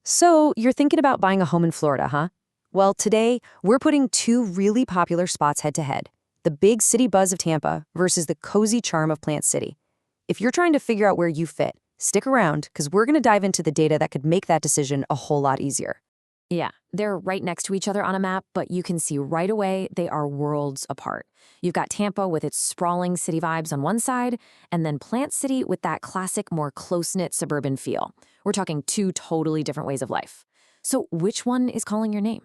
So, you're thinking about buying a home in Florida, huh? Well, today, we're putting two really popular spots head to head: the big city buzz of Tampa versus the cozy charm of Plant City. If you're trying to figure out where you fit, stick around because we're going to dive into the data that could make that decision a whole lot easier. Yeah, they're right next to each other on a map, but you can see right away they are worlds apart. You've got Tampa with its sprawling city vibes on one side, and then Plant City with that classic, more close-knit suburban feel. We're talking two totally different ways of life. So which one is calling your name?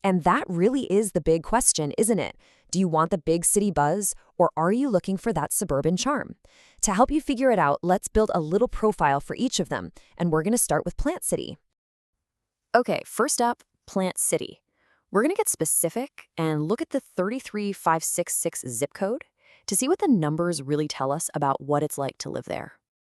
And that really is the big question, isn't it? Do you want the big city buzz, or are you looking for that suburban charm? To help you figure it out, let's build a little profile for each of them, and we're going to start with Plant City. Okay, first up, Plant City. We're going to get specific and look at the 33566 zip code to see what the numbers really tell us about what it's like to live there.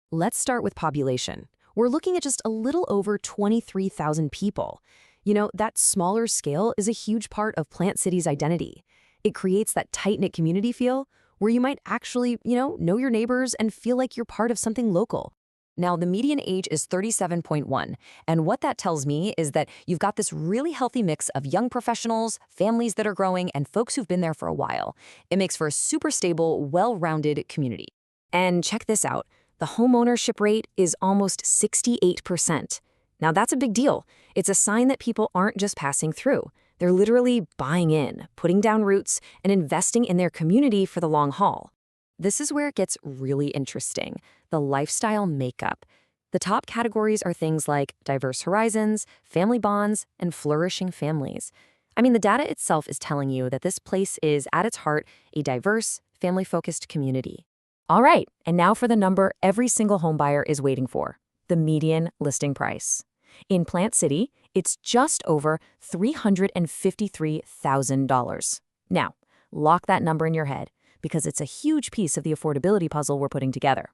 Let's start with population. We're looking at just a little over 23,000 people. You know, that smaller scale is a huge part of Plant City's identity. It creates that tight-knit community feel where you might actually, know your neighbors and feel like you're part of something local. Now, the median age is 37.1, and what that tells me is that you've got this really healthy mix of young professionals, families that are growing, and folks who've been there for a while. It makes for a super stable, well-rounded community. And check this out. The homeownership rate is almost 68%. Now, that's a big deal. It's a sign that people aren't just passing through. They're literally buying in, putting down roots, and investing in their community for the long haul. This is where it gets really interesting: the lifestyle makeup. The top categories are things like diverse horizons, family bonds, and flourishing families. I mean, the data itself is telling you that this place is, at its heart, a diverse, family-focused community. All right, and now for the number every single homebuyer is waiting for: the median listing price. In Plant City, it's just over $353,000. Now, lock that number in your head, because it's a huge piece of the affordability puzzle we're putting together.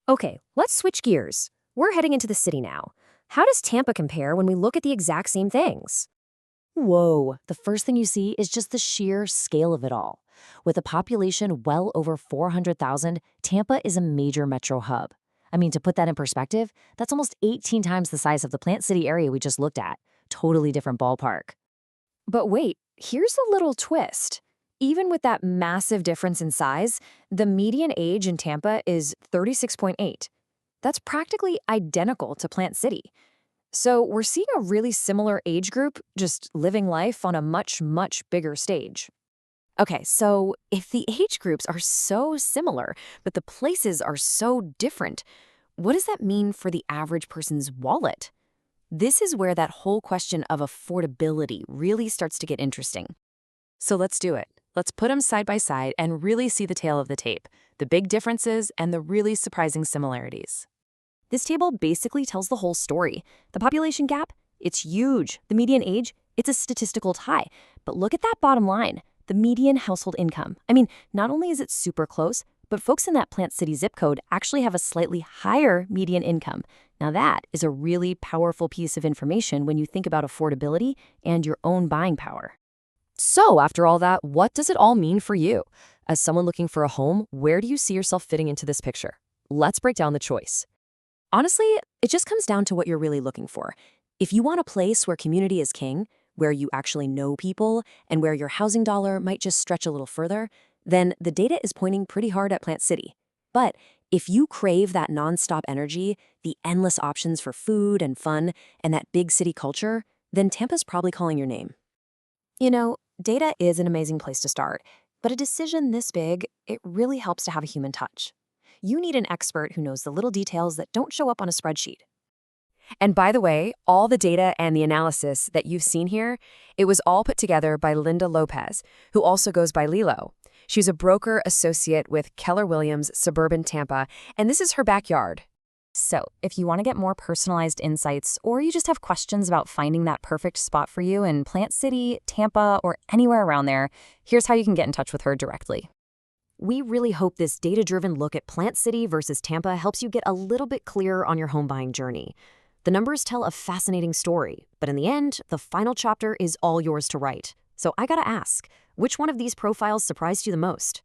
Okay, let's switch gears. We're heading into the city now. How does Tampa compare when we look at the exact same things? Whoa, the first thing you see is just the sheer scale of it all. With a population well over 400,000, Tampa is a major metro hub. I mean, to put that in perspective, that's almost 18 times the size of the Plant City area we just looked at. Totally different ballpark. But wait, here's a little twist. Even with that massive difference in size, the median age in Tampa is 36.8. That's practically identical to Plant City. So we're seeing a really similar age group just living life on a much, much bigger stage. Okay, so if the age groups are so similar, but the places are so different, what does that mean for the average person's wallet? This is where that whole question of affordability really starts to get interesting. So let's do it. Let's put them side by side and really see the tail of the tape, the big differences and the really surprising similarities. This table basically tells the whole story. The population gap, it's huge. The median age, it's a statistical tie. But look at that bottom line, the median household income. I mean, not only is it super close, but folks in that Plant City zip code actually have a slightly higher median income. Now that is a really powerful piece of information when you think about affordability and your own buying power. So, after all that, what does it all mean for you? As someone looking for a home, where do you see yourself fitting into this picture? Let's break down the choice. Honestly, it just comes down to what you're really looking for. If you want a place where community is king, where you actually know people, and where your housing dollar might just stretch a little further, then the data is pointing pretty hard at Plant City. But if you crave that nonstop energy, the endless options for food and fun, and that big city culture, then Tampa's probably calling your name. You know, data is an amazing place to start, but a decision this big, it really helps to have a human touch. You need an expert who knows the little details that don't show up on a spreadsheet. And by the way, all the data and the analysis that you've seen here, it was all put together by Lopez, who also goes by LILO. She's a broker associate with Keller Williams, Suburban Tampa, and this is her backyard. So, if you want to get more personalized insights, or you just have questions about finding that perfect spot for you in Plant City, Tampa, or anywhere around there, here's how you can get in touch with her directly. We really hope this data-driven look at Plant City versus Tampa helps you get a little bit clearer on your home buying journey. The numbers tell a fascinating story, but in the end, the final chapter is all yours to write. So I gotta ask, which one of these profiles surprised you the most?